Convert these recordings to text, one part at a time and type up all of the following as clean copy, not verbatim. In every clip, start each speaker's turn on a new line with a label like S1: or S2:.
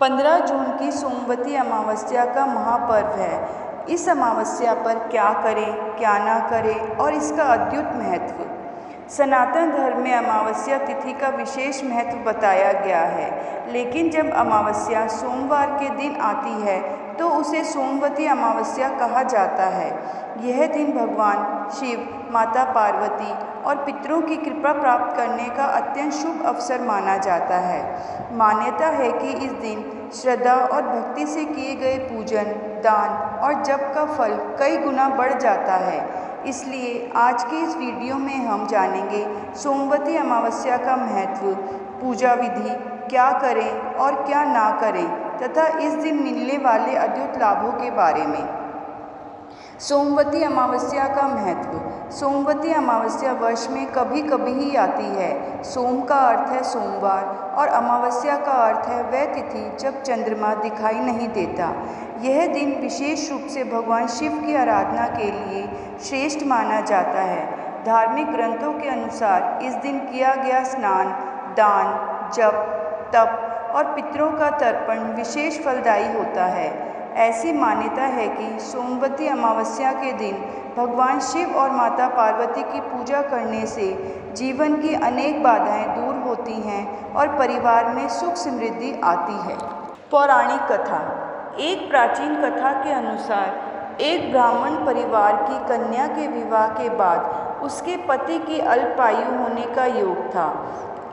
S1: 15 जून की सोमवती अमावस्या का महापर्व है। इस अमावस्या पर क्या करें, क्या ना करें और इसका अद्भुत महत्व। सनातन धर्म में अमावस्या तिथि का विशेष महत्व बताया गया है, लेकिन जब अमावस्या सोमवार के दिन आती है तो उसे सोमवती अमावस्या कहा जाता है। यह दिन भगवान शिव, माता पार्वती और पितरों की कृपा प्राप्त करने का अत्यंत शुभ अवसर माना जाता है। मान्यता है कि इस दिन श्रद्धा और भक्ति से किए गए पूजन, दान और जप का फल कई गुना बढ़ जाता है। इसलिए आज के इस वीडियो में हम जानेंगे सोमवती अमावस्या का महत्व, पूजा विधि, क्या करें और क्या ना करें तथा इस दिन मिलने वाले अद्भुत लाभों के बारे में। सोमवती अमावस्या का महत्व। सोमवती अमावस्या वर्ष में कभी कभी ही आती है। सोम का अर्थ है सोमवार और अमावस्या का अर्थ है वह तिथि जब चंद्रमा दिखाई नहीं देता। यह दिन विशेष रूप से भगवान शिव की आराधना के लिए श्रेष्ठ माना जाता है। धार्मिक ग्रंथों के अनुसार इस दिन किया गया स्नान, दान, जप, तप और पितरों का तर्पण विशेष फलदायी होता है। ऐसी मान्यता है कि सोमवती अमावस्या के दिन भगवान शिव और माता पार्वती की पूजा करने से जीवन की अनेक बाधाएं दूर होती हैं और परिवार में सुख समृद्धि आती है। पौराणिक कथा। एक प्राचीन कथा के अनुसार एक ब्राह्मण परिवार की कन्या के विवाह के बाद उसके पति की अल्पायु होने का योग था।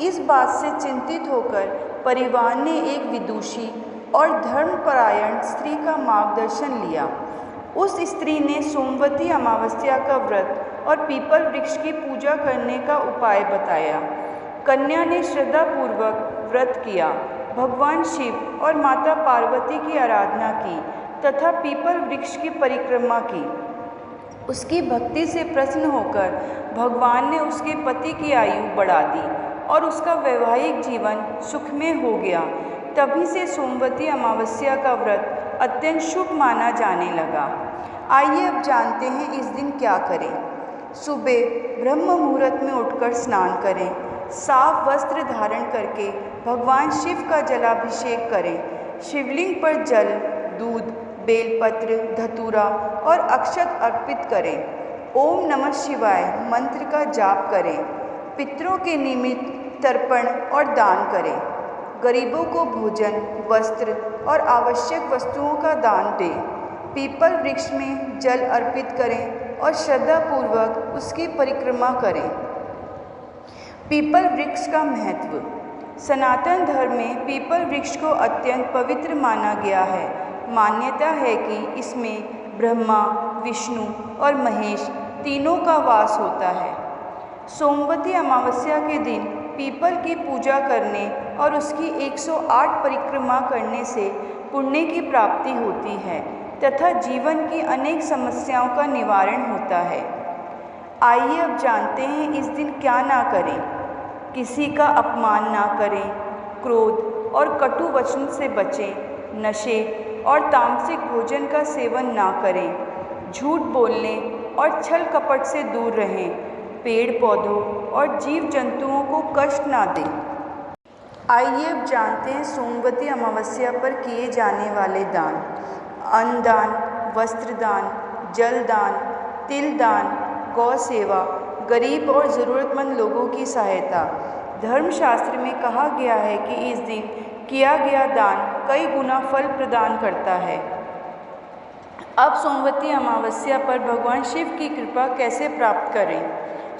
S1: इस बात से चिंतित होकर परिवार ने एक विदुषी और धर्मपरायण स्त्री का मार्गदर्शन लिया। उस स्त्री ने सोमवती अमावस्या का व्रत और पीपल वृक्ष की पूजा करने का उपाय बताया। कन्या ने श्रद्धापूर्वक व्रत किया, भगवान शिव और माता पार्वती की आराधना की तथा पीपल वृक्ष की परिक्रमा की। उसकी भक्ति से प्रसन्न होकर भगवान ने उसके पति की आयु बढ़ा दी और उसका वैवाहिक जीवन सुखमय हो गया। तभी से सोमवती अमावस्या का व्रत अत्यंत शुभ माना जाने लगा। आइए अब जानते हैं इस दिन क्या करें। सुबह ब्रह्म मुहूर्त में उठकर स्नान करें। साफ वस्त्र धारण करके भगवान शिव का जलाभिषेक करें। शिवलिंग पर जल, दूध, बेलपत्र, धतूरा और अक्षत अर्पित करें। ओम नमः शिवाय मंत्र का जाप करें। पितरों के निमित्त तर्पण और दान करें। गरीबों को भोजन, वस्त्र और आवश्यक वस्तुओं का दान दें। पीपल वृक्ष में जल अर्पित करें और श्रद्धापूर्वक उसकी परिक्रमा करें। पीपल वृक्ष का महत्व। सनातन धर्म में पीपल वृक्ष को अत्यंत पवित्र माना गया है। मान्यता है कि इसमें ब्रह्मा, विष्णु और महेश तीनों का वास होता है। सोमवती अमावस्या के दिन पीपल की पूजा करने और उसकी 108 परिक्रमा करने से पुण्य की प्राप्ति होती है तथा जीवन की अनेक समस्याओं का निवारण होता है। आइए अब जानते हैं इस दिन क्या ना करें। किसी का अपमान ना करें, क्रोध और कटु वचन से बचें, नशे और तामसिक भोजन का सेवन ना करें, झूठ बोलने और छल कपट से दूर रहें, पेड़ पौधों और जीव जंतुओं को कष्ट ना दें। आइए अब जानते हैं सोमवती अमावस्या पर किए जाने वाले दान। अन्न दान, वस्त्र दान, जल दान, तिल दान, गौ सेवा, गरीब और ज़रूरतमंद लोगों की सहायता। धर्मशास्त्र में कहा गया है कि इस दिन किया गया दान कई गुना फल प्रदान करता है। अब सोमवती अमावस्या पर भगवान शिव की कृपा कैसे प्राप्त करें।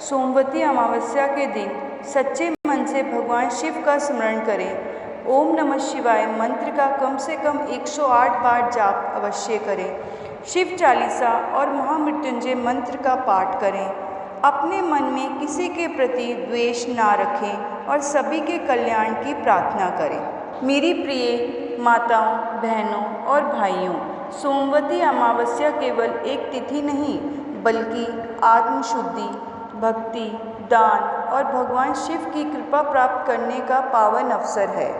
S1: सोमवती अमावस्या के दिन सच्चे मन से भगवान शिव का स्मरण करें। ओम नमः शिवाय मंत्र का कम से कम 108 बार जाप अवश्य करें। शिव चालीसा और महामृत्युंजय मंत्र का पाठ करें। अपने मन में किसी के प्रति द्वेष ना रखें और सभी के कल्याण की प्रार्थना करें। मेरी प्रिय माताओं, बहनों और भाइयों, सोमवती अमावस्या केवल एक तिथि नहीं बल्कि आत्मशुद्धि, भक्ति, दान और भगवान शिव की कृपा प्राप्त करने का पावन अवसर है।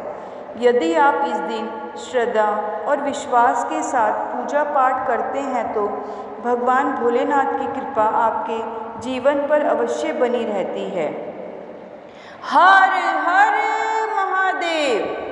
S1: यदि आप इस दिन श्रद्धा और विश्वास के साथ पूजा पाठ करते हैं तो भगवान भोलेनाथ की कृपा आपके जीवन पर अवश्य बनी रहती है। हर हर महादेव।